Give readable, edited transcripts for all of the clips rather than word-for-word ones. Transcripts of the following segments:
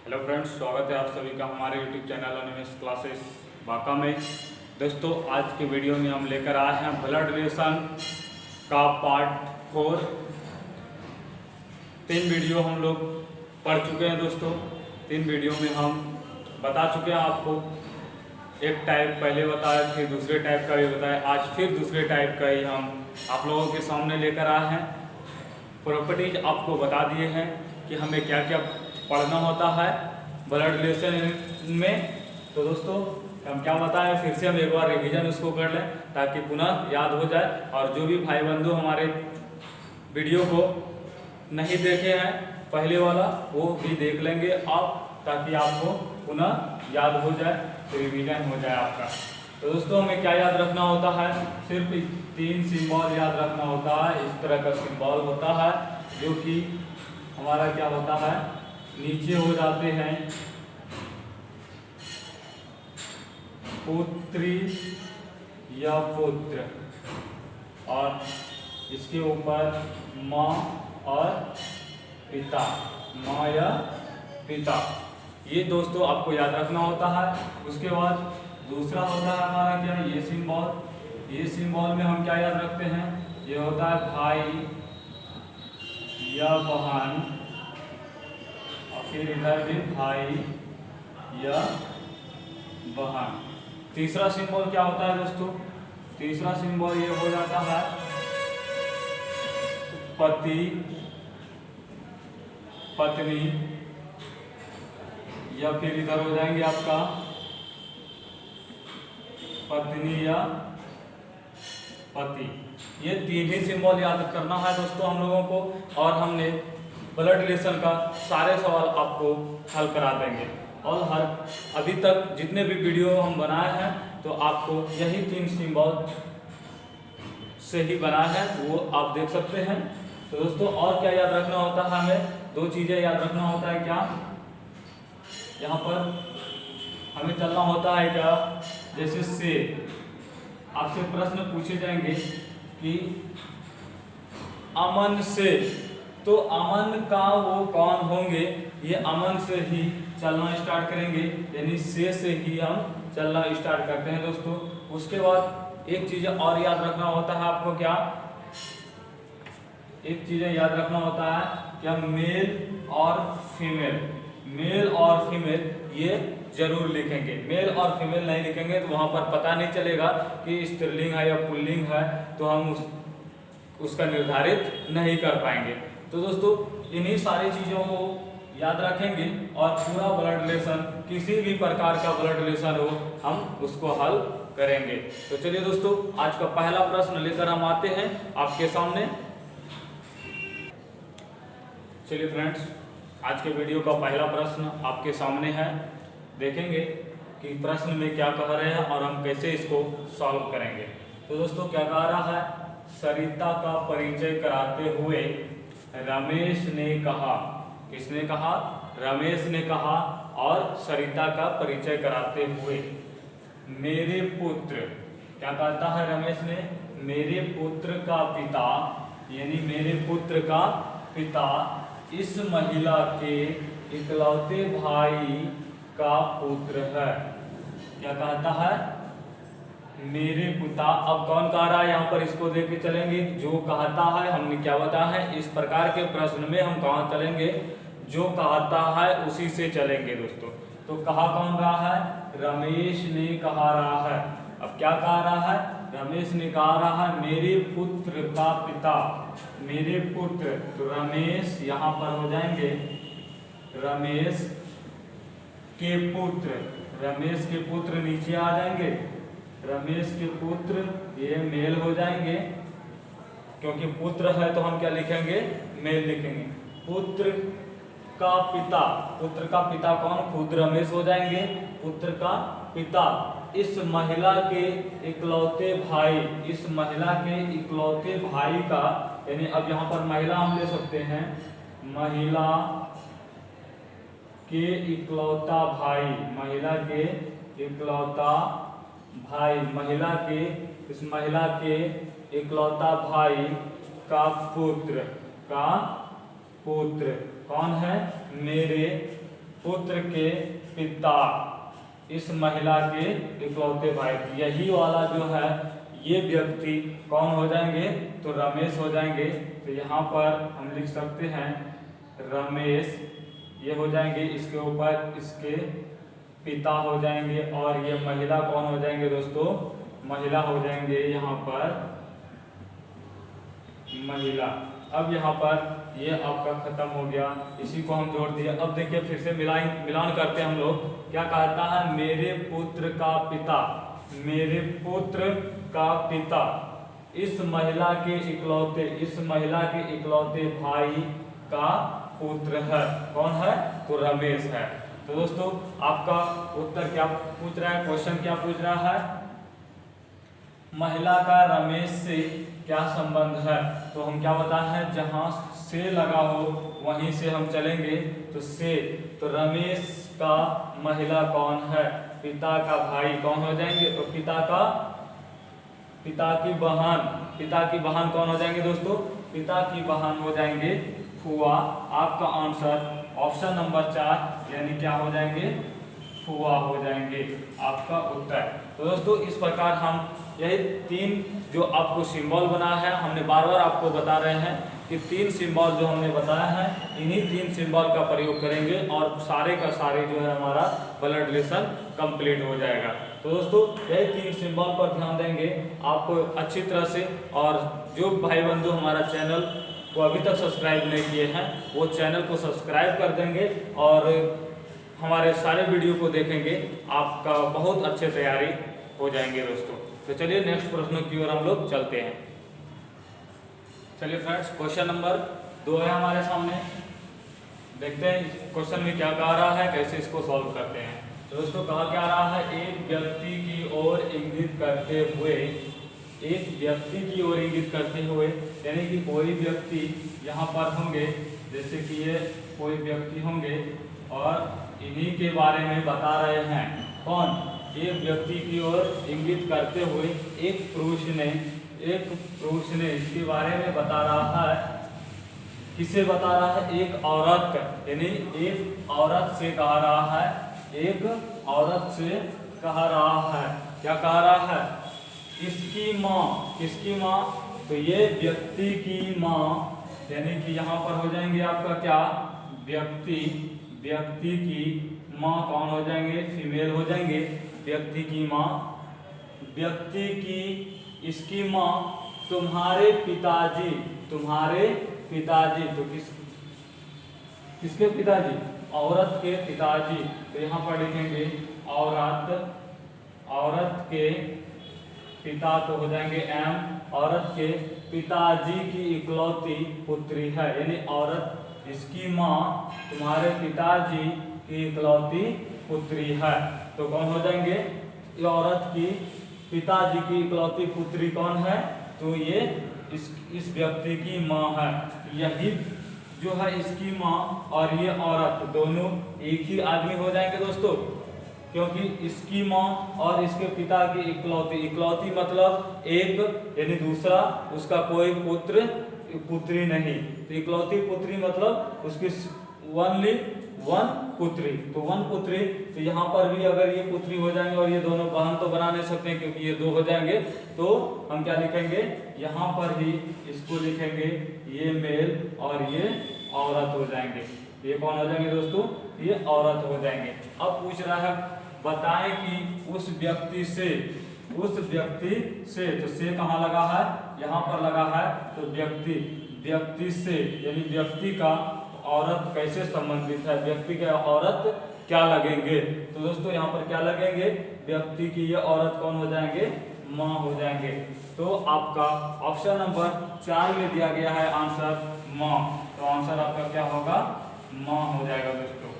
Hello friends, स्वागत है आप सभी का हमारे YouTube channel Animesh classes Banka में। दोस्तों, आज के वीडियो में हम लेकर आए हैं ब्लड रिलेशन का पार्ट 4। 3 वीडियो हम लोग पढ़ चुके हैं दोस्तों। 3 वीडियो में हम बता चुके हैं आपको। एक टाइप पहले बताया, फिर दूसरे टाइप का भी बताया, आज फिर दूसरे टाइप का ही हम आप लोगों के सामने लेकर आए हैं। प्रॉपर्टीज आपको बता दिए हैं कि हमें क्या क्या पढ़ना होता है ब्लड रिलेशन में। तो दोस्तों, हम क्या बताएं, फिर से हम एक बार रिवीजन उसको कर लें ताकि पुनः याद हो जाए। और जो भी भाई बंधु हमारे वीडियो को नहीं देखे हैं पहले वाला, वो भी देख लेंगे आप, ताकि आपको पुनः याद हो जाए, रिवीजन हो जाए आपका। तो दोस्तों, हमें क्या याद रखना होता है, सिर्फ 3 सिंबल याद रखना होता है। इस तरह का सिंबल होता है जो कि हमारा क्या होता है, नीचे हो जाते हैं पुत्री या पुत्र, और इसके ऊपर माँ और पिता, माँ या पिता। ये दोस्तों आपको याद रखना होता है। उसके बाद दूसरा होता है हमारा क्या, ये सिंबल। ये सिंबल में हम क्या याद रखते हैं, ये होता है भाई या बहन, और फिर इधर भी भाई या बहन। तीसरा सिंबल क्या होता है दोस्तों, तीसरा सिंबल ये हो जाता है पति पत्नी, या फिर इधर हो जाएंगे आपका पत्नी या पति। ये 3 ही सिंबल याद करना है दोस्तों हम लोगों को, और हमने ब्लड रिलेशन का सारे सवाल आपको हल करा देंगे। और हर अभी तक जितने भी वीडियो हम बनाए हैं, तो आपको यही 3 सिंबल से ही बनाए हैं, वो आप देख सकते हैं। तो दोस्तों, और क्या याद रखना होता है, हमें 2 चीज़ें याद रखना होता है। क्या, यहाँ पर हमें चलना होता है क्या, जैसे से आपसे प्रश्न पूछे जाएंगे कि अमन से, तो अमन का वो कौन होंगे, ये अमन से ही चलना स्टार्ट करेंगे, यानी से ही हम चलना स्टार्ट करते हैं दोस्तों। उसके बाद एक चीज़ और याद रखना होता है आपको, क्या, एक चीज़ याद रखना होता है क्या, मेल और फीमेल। मेल और फीमेल ये जरूर लिखेंगे। मेल और फीमेल नहीं लिखेंगे तो वहाँ पर पता नहीं चलेगा कि स्त्रीलिंग है या पुल्लिंग है, तो हम उसका निर्धारित नहीं कर पाएंगे। तो दोस्तों, इन्हीं सारी चीज़ों को याद रखेंगे, और पूरा ब्लड रिलेशन, किसी भी प्रकार का ब्लड रिलेशन हो, हम उसको हल करेंगे। तो चलिए दोस्तों, आज का पहला प्रश्न लेकर हम आते हैं आपके सामने। चलिए फ्रेंड्स, आज के वीडियो का पहला प्रश्न आपके सामने है। देखेंगे कि प्रश्न में क्या कह रहे हैं और हम कैसे इसको सॉल्व करेंगे। तो दोस्तों, क्या कह रहा है, सरिता का परिचय कराते हुए रमेश ने कहा। किसने कहा, रमेश ने कहा, और सरिता का परिचय कराते हुए मेरे पुत्र, क्या कहता है रमेश ने, मेरे पुत्र का पिता, यानी मेरे पुत्र का पिता इस महिला के इकलौते भाई का पुत्र है। क्या कहता है, मेरे पिता। अब कौन कह रहा है, यहाँ पर इसको देख के चलेंगे, जो कहता है। हमने क्या बताया है, इस प्रकार के प्रश्न में हम कहाँ चलेंगे, जो कहता है उसी से चलेंगे दोस्तों। तो कहा कौन रहा है, रमेश ने कहा रहा है। अब क्या कह रहा है, रमेश ने कहा रहा है मेरे पुत्र का पिता, मेरे पुत्र। तो रमेश यहाँ पर हो जाएंगे रमेश के पुत्र, रमेश के पुत्र नीचे आ जाएंगे, रमेश के पुत्र, ये मेल हो जाएंगे, क्योंकि पुत्र है तो हम क्या लिखेंगे, मेल लिखेंगे। पुत्र का पिता, पुत्र का पिता कौन, खुद रमेश हो जाएंगे, पुत्र का पिता इस महिला के इकलौते भाई, इस महिला के इकलौते भाई का, यानी अब यहाँ पर महिला हम ले सकते हैं, महिला के इकलौता भाई, महिला के इकलौता भाई, महिला के, इस महिला के इकलौता भाई का पुत्र, का पुत्र कौन है, मेरे पुत्र के पिता, इस महिला के इकलौते भाई। यही वाला जो है ये व्यक्ति कौन हो जाएंगे, तो रमेश हो जाएंगे। तो यहाँ पर हम लिख सकते हैं रमेश, ये हो जाएंगे, इसके ऊपर इसके पिता हो जाएंगे, और ये महिला कौन हो जाएंगे दोस्तों, महिला हो जाएंगे यहाँ पर महिला। अब यहाँ पर ये आपका खत्म हो गया, इसी को हम जोड़ दिए। अब देखिए फिर से मिलान करते हैं हम लोग। क्या कहता है, मेरे पुत्र का पिता, मेरे पुत्र का पिता इस महिला के इकलौते, इस महिला के इकलौते भाई का पुत्र है। कौन है, तो रमेश है। तो दोस्तों आपका उत्तर क्या पूछ रहा है, क्वेश्चन क्या पूछ रहा है, महिला का रमेश से क्या संबंध है। तो हम क्या बताए हैं, जहां से लगा हो वहीं से हम चलेंगे। तो से, तो रमेश का महिला कौन है, पिता का भाई कौन हो जाएंगे, तो पिता की बहन, पिता की बहन कौन हो जाएंगे दोस्तों, पिता की बहन हो जाएंगे फुआ। आपका आंसर ऑप्शन नंबर 4 यानी क्या हो जाएंगे, फुआ हो जाएंगे आपका उत्तर। तो दोस्तों इस प्रकार हम यही 3 जो आपको सिंबल बना है, हमने बार बार आपको बता रहे हैं कि 3 सिंबल जो हमने बताया है, इन्हीं 3 सिंबल का प्रयोग करेंगे और सारे का सारे जो है हमारा ब्लड रिलेशन कंप्लीट हो जाएगा। तो दोस्तों यही 3 सिंबल पर ध्यान देंगे आप अच्छी तरह से। और जो भाई बंधु हमारा चैनल को अभी तक सब्सक्राइब नहीं किए हैं, वो चैनल को सब्सक्राइब कर देंगे और हमारे सारे वीडियो को देखेंगे, आपका बहुत अच्छे तैयारी हो जाएंगे दोस्तों। तो चलिए नेक्स्ट प्रश्न की ओर हम लोग चलते हैं। चलिए फ्रेंड्स, क्वेश्चन नंबर 2 है हमारे सामने। देखते हैं क्वेश्चन में क्या कह रहा है, कैसे इसको सॉल्व करते हैं। तो दोस्तों कहा क्या रहा है, एक व्यक्ति की ओर इंगित करते हुए, एक व्यक्ति की ओर इंगित करते हुए, यानी कि कोई व्यक्ति यहाँ पर होंगे, जैसे कि ये कोई व्यक्ति होंगे और इन्हीं के बारे में बता रहे हैं। कौन, एक व्यक्ति की ओर इंगित करते हुए एक पुरुष ने इसके बारे में बता रहा है। किसे बता रहा है, एक औरत का, यानी एक औरत से कह रहा है, एक औरत से कह रहा है। क्या कह रहा है, इसकी माँ, किसकी माँ, तो ये व्यक्ति की माँ, यानी कि यहाँ पर हो जाएंगे आपका क्या, व्यक्ति की माँ कौन हो जाएंगे, फीमेल हो जाएंगे। व्यक्ति की माँ, व्यक्ति की, इसकी माँ तुम्हारे पिताजी, तो किसके पिताजी, औरत के पिताजी। तो यहाँ पर लिखेंगे औरत के पिता, तो हो जाएंगे एम, औरत के पिताजी की इकलौती पुत्री है। यानी औरत, इसकी माँ तुम्हारे पिताजी की इकलौती पुत्री है। तो कौन हो जाएंगे, ये औरत की पिताजी की इकलौती पुत्री कौन है, तो ये इस व्यक्ति की माँ है। यही जो है इसकी माँ और ये औरत दोनों एक ही आदमी हो जाएंगे दोस्तों, क्योंकि इसकी माँ और इसके पिता की इकलौती मतलब एक, यानी दूसरा, उसका कोई पुत्री नहीं। तो इकलौती पुत्री मतलब उसकी ओनली वन पुत्री, तो वन पुत्री। तो यहाँ पर भी अगर ये पुत्री हो जाएंगे और ये दोनों बहन तो बना नहीं सकते क्योंकि ये 2 हो जाएंगे, तो हम क्या लिखेंगे, यहाँ पर ही इसको लिखेंगे ये मेल और ये औरत हो जाएंगे। ये कौन हो जाएंगे दोस्तों, ये औरत हो जाएंगे। अब पूछ रहा है, बताएं कि उस व्यक्ति से, तो से कहाँ लगा है, यहाँ पर लगा है। तो व्यक्ति से यानी व्यक्ति का औरत कैसे संबंधित है, व्यक्ति के औरत क्या लगेंगे। तो दोस्तों यहाँ पर क्या लगेंगे, व्यक्ति की ये औरत कौन हो जाएंगे, माँ हो जाएंगे। तो आपका ऑप्शन नंबर 4 में दिया गया है आंसर माँ। तो आंसर आपका क्या होगा, माँ हो जाएगा दोस्तों,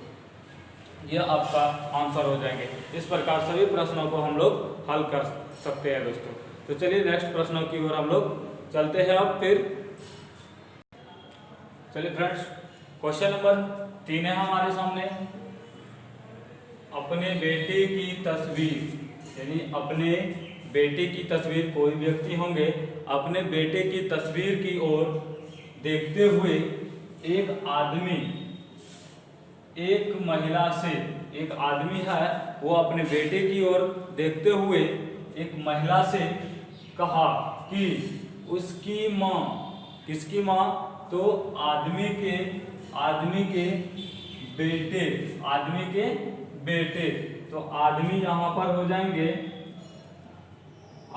ये आपका आंसर हो जाएंगे। इस प्रकार सभी प्रश्नों को हम लोग हल कर सकते हैं दोस्तों। तो चलिए नेक्स्ट प्रश्नों की ओर हम लोग चलते हैं। अब फिर चलिए फ्रेंड्स, क्वेश्चन नंबर 3 है हमारे सामने। अपने बेटे की तस्वीर, यानी अपने बेटे की तस्वीर, कोई व्यक्ति होंगे, अपने बेटे की तस्वीर की ओर देखते हुए एक एक महिला से, एक आदमी है वो अपने बेटे की ओर देखते हुए एक महिला से कहा कि उसकी माँ, किसकी माँ, तो आदमी के बेटे, तो आदमी यहाँ पर हो जाएंगे,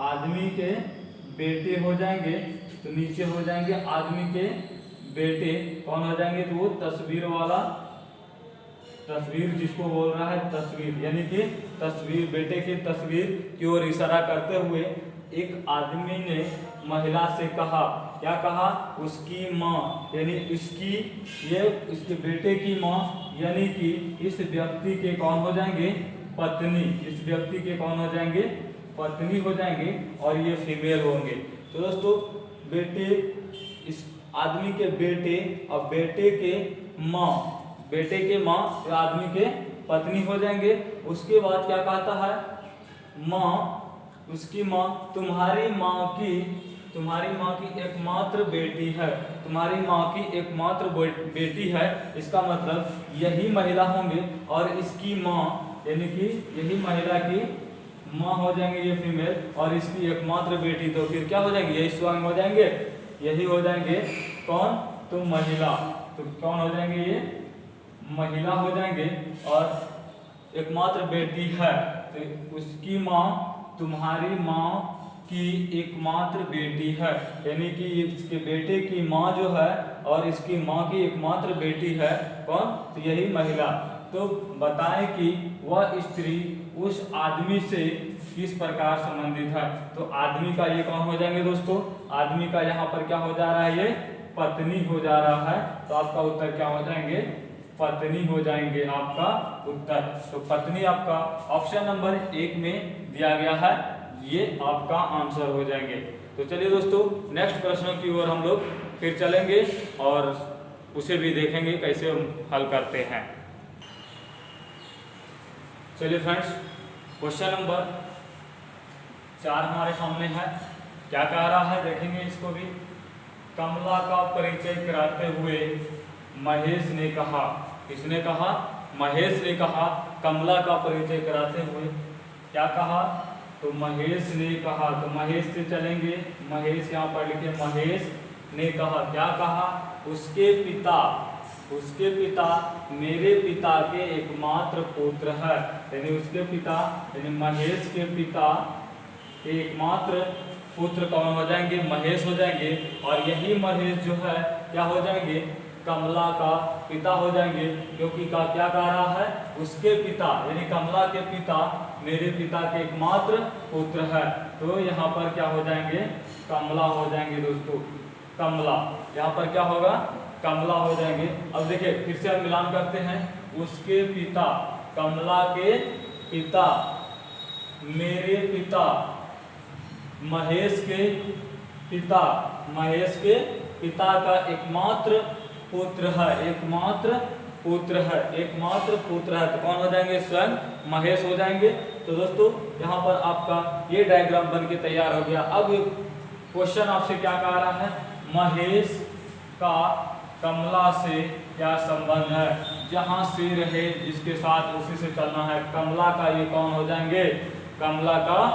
आदमी के बेटे हो जाएंगे, तो नीचे हो जाएंगे आदमी के बेटे, कौन हो जाएंगे, तो वो तस्वीर वाला, तस्वीर जिसको बोल रहा है तस्वीर, यानी कि तस्वीर, बेटे की तस्वीर की ओर इशारा करते हुए एक आदमी ने महिला से कहा, क्या कहा, उसकी माँ, यानी इसकी, ये इसके बेटे की माँ, यानी कि इस व्यक्ति के कौन हो जाएंगे, पत्नी, इस व्यक्ति के कौन हो जाएंगे, पत्नी हो जाएंगे, और ये फीमेल होंगे। तो दोस्तों बेटे, इस आदमी के बेटे और बेटे के माँ, बेटे के माँ या आदमी के पत्नी हो जाएंगे। उसके बाद क्या कहता है, माँ, उसकी माँ, तुम्हारी माँ की एकमात्र बेटी है, तुम्हारी माँ की एकमात्र बेटी है, इसका मतलब यही महिला होंगे, और इसकी माँ, यानी कि यही महिला की माँ हो जाएंगे ये फीमेल, और इसकी एकमात्र बेटी, तो फिर क्या हो जाएंगे, यही स्वांग हो जाएंगे, यही हो जाएंगे कौन, तो महिला, तो कौन हो जाएंगे, ये महिला हो जाएंगे, और एकमात्र बेटी है, तो उसकी माँ, तुम्हारी माँ की एकमात्र बेटी है, यानी कि इसके बेटे की माँ जो है और इसकी माँ की एकमात्र बेटी है, कौन, तो यही महिला। तो बताएं कि वह स्त्री उस आदमी से किस प्रकार संबंधित है, तो आदमी का ये कौन हो जाएंगे दोस्तों, आदमी का यहाँ पर क्या हो जा रहा है, ये पत्नी हो जा रहा है, तो आपका उत्तर क्या हो जाएंगे, पत्नी हो जाएंगे आपका उत्तर। तो पत्नी आपका ऑप्शन नंबर 1 में दिया गया है, ये आपका आंसर हो जाएंगे। तो चलिए दोस्तों नेक्स्ट प्रश्नों की ओर हम लोग फिर चलेंगे और उसे भी देखेंगे कैसे हम हल करते हैं। चलिए फ्रेंड्स, क्वेश्चन नंबर 4 हमारे सामने है, क्या कह रहा है देखेंगे इसको भी। कमला का परिचय कराते हुए महेश ने कहा, किसने कहा, महेश ने कहा, कमला का परिचय कराते हुए क्या कहा, तो महेश ने कहा, तो महेश से चलेंगे, महेश यहाँ पर लिखे, महेश ने कहा, क्या कहा, उसके पिता मेरे पिता के एकमात्र पुत्र है, यानी उसके पिता, यानी महेश के पिता के एकमात्र पुत्र कौन हो जाएंगे, महेश हो जाएंगे, और यही महेश जो है क्या हो जाएंगे, कमला का पिता हो जाएंगे, क्योंकि क्या कह रहा है, उसके पिता, यानी कमला के पिता मेरे पिता के एकमात्र पुत्र है, तो यहाँ पर क्या हो जाएंगे, कमला हो जाएंगे दोस्तों, कमला, यहाँ पर क्या होगा, कमला हो जाएंगे। अब देखिए फिर से हम मिलान करते हैं, उसके पिता, कमला के पिता, मेरे पिता, महेश के पिता का एकमात्र पुत्र है, एकमात्र पुत्र है, तो कौन हो जाएंगे, स्वयं महेश हो जाएंगे। तो दोस्तों यहाँ पर आपका ये डायग्राम बन के तैयार हो गया। अब क्वेश्चन आपसे क्या कह रहा है, महेश का कमला से क्या संबंध है, जहाँ से रहे जिसके साथ उसी से चलना है, कमला का ये कौन हो जाएंगे, कमला का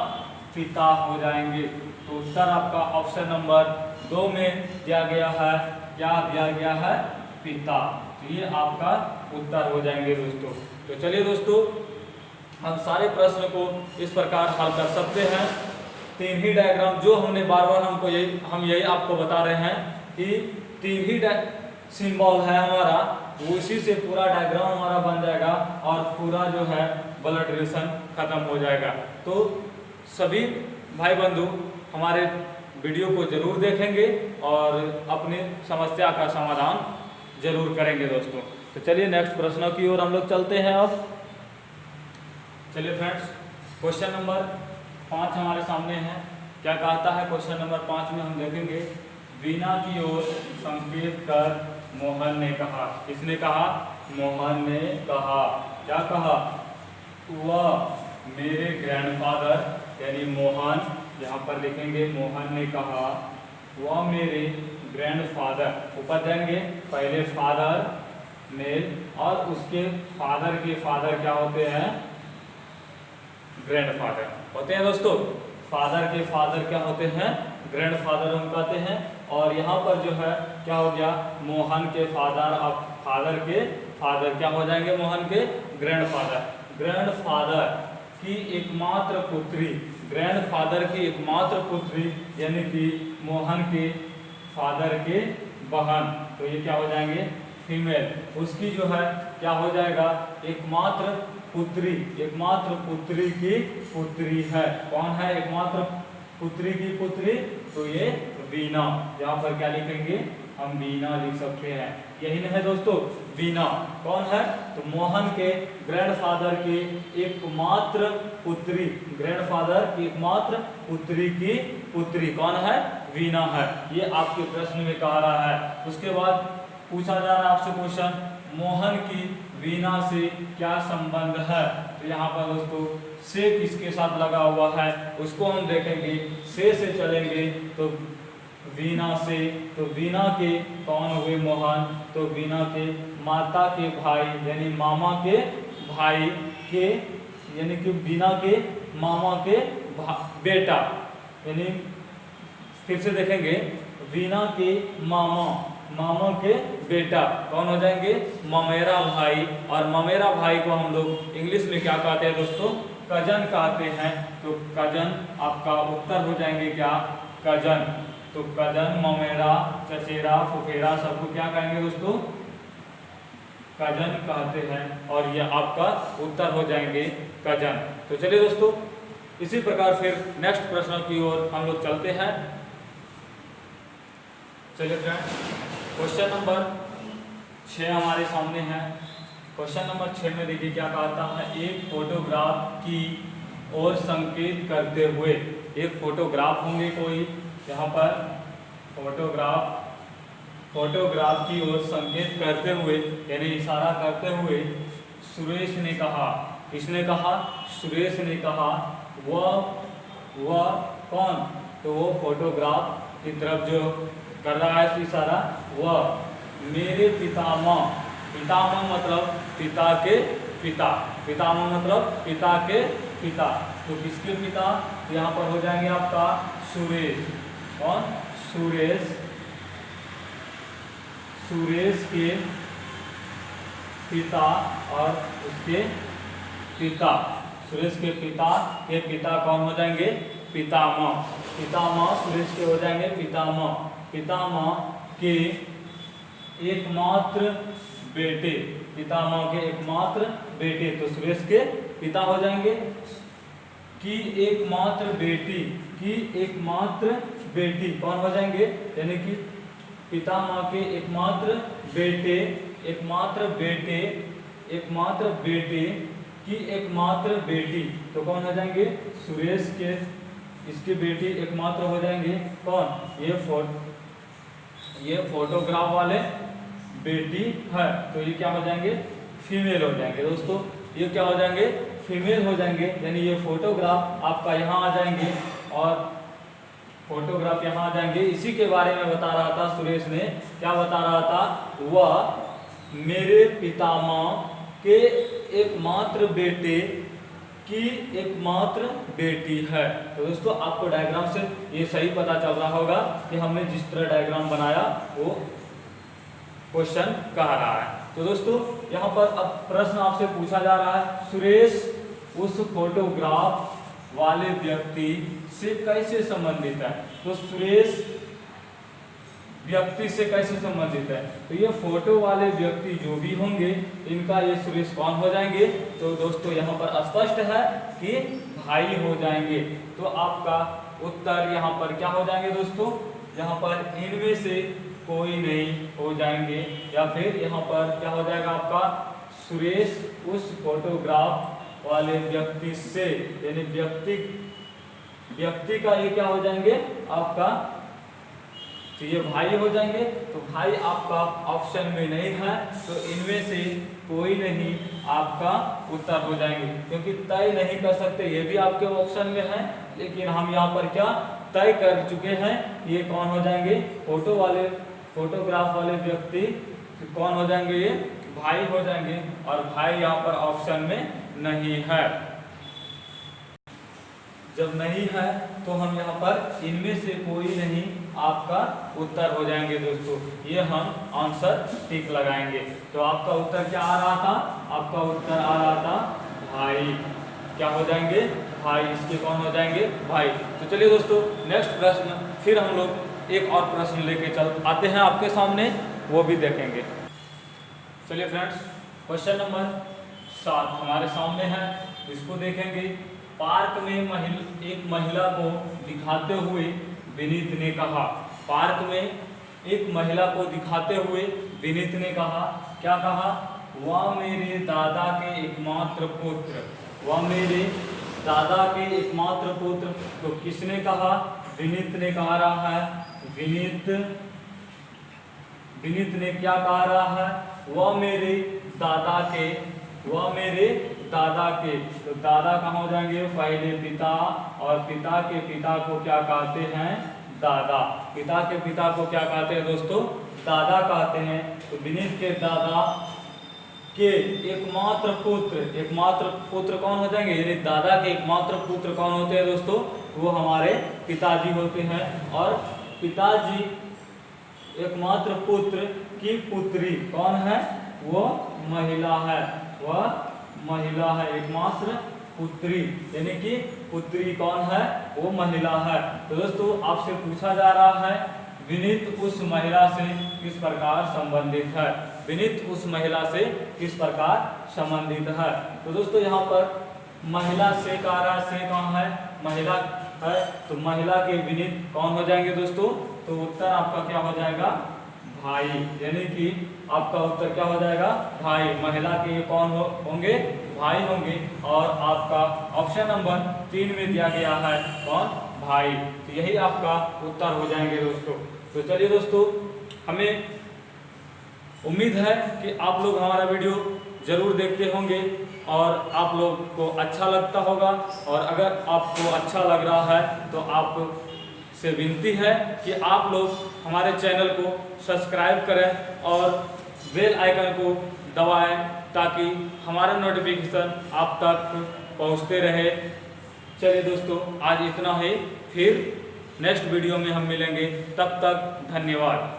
पिता हो जाएंगे। तो उत्तर आपका ऑप्शन नंबर 2 में दिया गया है, क्या दिया गया है, पिता, तो ये आपका उत्तर हो जाएंगे दोस्तों। तो चलिए दोस्तों हम सारे प्रश्न को इस प्रकार हल कर सकते हैं। 3 ही डायग्राम जो हमने बार हमको यही आपको बता रहे हैं कि 3 ही सिंबल है हमारा, उसी से पूरा डायग्राम हमारा बन जाएगा और पूरा जो है ब्लड रिलेशन खत्म हो जाएगा। तो सभी भाई बंधु हमारे वीडियो को जरूर देखेंगे और अपनी समस्या का समाधान जरूर करेंगे दोस्तों। तो चलिए नेक्स्ट प्रश्नों की ओर हम लोग चलते हैं। अब चलिए फ्रेंड्स, क्वेश्चन नंबर 5 हमारे सामने है। क्या कहता है क्वेश्चन नंबर 5 में हम देखेंगे, वीणा की ओर संकेत कर मोहन ने कहा, किसने कहा, मोहन ने कहा, क्या कहा, वह मेरे ग्रैंडफादर, यानी मोहन, यहाँ पर लिखेंगे मोहन ने कहा, वह मेरे ग्रैंडफादर, ऊपर जाएंगे पहले फादर मेल, और उसके फादर के फादर क्या होते हैं, ग्रैंडफादर होते हैं दोस्तों। फादर के फादर क्या होते हैं, ग्रैंडफादर हम कहते हैं। और यहाँ पर जो है क्या हो गया, मोहन के फादर, अब फादर के फादर क्या हो जाएंगे, मोहन के ग्रैंडफादर। ग्रैंडफादर की एकमात्र पुत्री, ग्रैंडफादर की एकमात्र पुत्री यानी कि मोहन के फादर के बहन, तो ये क्या हो जाएंगे, फीमेल। उसकी जो है क्या हो जाएगा, एकमात्र पुत्री, एकमात्र पुत्री की पुत्री है। कौन है एकमात्र पुत्री की पुत्री, तो ये वीना। यहाँ पर क्या लिखेंगे, हम वीना लिख सकते हैं। यही नहीं है दोस्तों, वीना कौन है, तो मोहन के ग्रैंडफादर की एकमात्र पुत्री, ग्रैंडफादर की एकमात्र पुत्री की पुत्री कौन है, वीना है। ये आपके प्रश्न में कहा रहा है। उसके बाद पूछा जा रहा है आपसे क्वेश्चन, मोहन की वीना से क्या संबंध है, तो यहाँ पर दोस्तों से किसके साथ लगा हुआ है उसको हम देखेंगे। से चलेंगे तो वीना से, तो वीना के कौन हुए, मोहन, तो वीना के माता के भाई यानी मामा के भाई के, यानी कि वीना के मामा के बेटा, यानी फिर से देखेंगे, वीना के मामा, मामा के बेटा कौन हो जाएंगे, ममेरा भाई। और ममेरा भाई को हम लोग इंग्लिश में क्या कहते हैं दोस्तों, कजन कहते हैं। तो कजन आपका उत्तर हो जाएंगे क्या, कजन। तो कजन, ममेरा, चचेरा, फुफेरा सबको क्या कहेंगे दोस्तों, कजन कहते हैं। और ये आपका उत्तर हो जाएंगे कजन। तो चलिए दोस्तों, इसी प्रकार फिर नेक्स्ट प्रश्न की ओर हम लोग चलते हैं। चलिए फ्रेंड्स, क्वेश्चन नंबर 6 हमारे सामने है। क्वेश्चन नंबर 6 में देखिए क्या कहता है, एक फोटोग्राफ की ओर संकेत करते हुए, एक फोटोग्राफ होंगे कोई, यहाँ पर फोटोग्राफ की ओर संकेत करते हुए यानी इशारा करते हुए सुरेश ने कहा, किसने कहा, सुरेश ने कहा, वह कौन, तो वो फोटोग्राफ की तरफ जो कर रहा है इशारा, वह मेरे पितामह, पितामह मतलब पिता के पिता, पितामह मतलब पिता के पिता, तो किसके पिता, यहाँ पर हो जाएंगे आपका सुरेश, कौन, सुरेश, सुरेश के पिता और उसके पिता, सुरेश के पिता कौन हो जाएंगे, पितामह, पितामह सुरेश के हो जाएंगे पितामह, पितामह के एकमात्र बेटे, पितामह के एकमात्र बेटे, तो सुरेश के पिता हो जाएंगे, की एकमात्र बेटी, की एकमात्र बेटी कौन हो जाएंगे, यानी कि पितामह के एकमात्र बेटे, एकमात्र बेटे, एकमात्र बेटे की एकमात्र बेटी, तो कौन हो जाएंगे, सुरेश के इसकी बेटी एकमात्र हो जाएंगे कौन, ये फोटोग्राफ वाले बेटी है, तो ये क्या हो जाएंगे, फीमेल हो जाएंगे दोस्तों, ये क्या हो जाएंगे, फीमेल हो जाएंगे। यानी ये फोटोग्राफ आपका यहाँ आ जाएंगे और फोटोग्राफ यहाँ आ जाएंगे। इसी के बारे में बता रहा था सुरेश ने, क्या बता रहा था, वह मेरे पितामह के एकमात्र बेटे की एकमात्र बेटी है। तो दोस्तों आपको डायग्राम से ये सही पता चल रहा होगा कि हमने जिस तरह डायग्राम बनाया वो क्वेश्चन कह रहा है। तो दोस्तों यहाँ पर अब प्रश्न आपसे पूछा जा रहा है, सुरेश उस फोटोग्राफ वाले व्यक्ति से कैसे संबंधित है, तो सुरेश व्यक्ति से कैसे संबंधित है, तो ये फोटो वाले व्यक्ति जो भी होंगे इनका ये सुरेश कौन हो जाएंगे, तो दोस्तों यहाँ पर स्पष्ट है कि भाई हो जाएंगे। तो आपका उत्तर यहाँ पर क्या हो जाएंगे दोस्तों, यहाँ पर इनमें से कोई नहीं हो जाएंगे, या फिर यहाँ पर क्या हो जाएगा आपका, सुरेश उस फोटोग्राफ वाले व्यक्ति से, यानी व्यक्ति का ये क्या हो जाएंगे आपका, तो ये भाई हो जाएंगे। तो भाई आपका ऑप्शन में नहीं है, तो इनमें से कोई नहीं आपका उत्तर हो जाएंगे, क्योंकि तय नहीं कर सकते, ये भी आपके ऑप्शन में है, लेकिन हम यहाँ पर क्या तय कर चुके हैं, ये कौन हो जाएंगे, फोटोग्राफ वाले व्यक्ति कौन हो जाएंगे, ये भाई हो जाएंगे, और भाई यहाँ पर ऑप्शन में नहीं है। जब नहीं है तो हम यहाँ पर इनमें से कोई नहीं आपका उत्तर हो जाएंगे दोस्तों, ये हम आंसर टिक लगाएंगे। तो आपका उत्तर क्या आ रहा था? आपका उत्तर आ रहा था भाई। क्या हो जाएंगे? भाई। इसके कौन हो जाएंगे? भाई। तो चलिए दोस्तों, नेक्स्ट प्रश्न फिर हम लोग एक और प्रश्न लेके चल आते हैं आपके सामने, वो भी देखेंगे। चलिए फ्रेंड्स, क्वेश्चन नंबर 7 हमारे सामने है, इसको देखेंगे। पार्क में एक महिला को दिखाते हुए विनीत ने कहा। पार्क में एक महिला को दिखाते हुए विनीत ने कहा, क्या कहा? वह मेरे दादा के एकमात्र पुत्र, वह मेरे दादा के एकमात्र पुत्र। तो किसने कहा? विनीत ने कहा रहा है। विनीत ने क्या कहा रहा है? वह मेरे दादा के, वह मेरे दादा के। तो दादा कहाँ हो जाएंगे? पहले पिता, और पिता के पिता को क्या कहते हैं? दादा। पिता के पिता को क्या कहते हैं दोस्तों? दादा कहते हैं। तो विनीत के दादा के एकमात्र पुत्र कौन हो जाएंगे? यानी दादा के एकमात्र पुत्र कौन होते हैं दोस्तों? वो हमारे पिताजी होते हैं। और पिताजी एकमात्र पुत्र की पुत्री कौन है? वो महिला है, वह महिला है। एकमात्र पुत्री यानी कि पुत्री कौन है? वो महिला है। तो दोस्तों आपसे पूछा जा रहा है, विनीत उस महिला से किस प्रकार संबंधित है? विनीत उस महिला से किस प्रकार संबंधित है? तो दोस्तों यहाँ पर महिला से कहा से कहाँ है? महिला है। तो महिला के विनीत कौन हो जाएंगे दोस्तों? तो उत्तर आपका क्या हो जाएगा? भाई। यानी कि आपका उत्तर क्या हो जाएगा? भाई। महिला के कौन होंगे? भाई होंगे। और आपका ऑप्शन नंबर 3 में दिया गया है कौन? भाई। तो यही आपका उत्तर हो जाएंगे दोस्तों। तो चलिए दोस्तों, हमें उम्मीद है कि आप लोग हमारा वीडियो जरूर देखते होंगे और आप लोग को अच्छा लगता होगा। और अगर आपको अच्छा लग रहा है तो आप से विनती है कि आप लोग हमारे चैनल को सब्सक्राइब करें और बेल आइकन को दबाएं, ताकि हमारा नोटिफिकेशन आप तक पहुंचते रहे। चलिए दोस्तों, आज इतना ही, फिर नेक्स्ट वीडियो में हम मिलेंगे। तब तक धन्यवाद।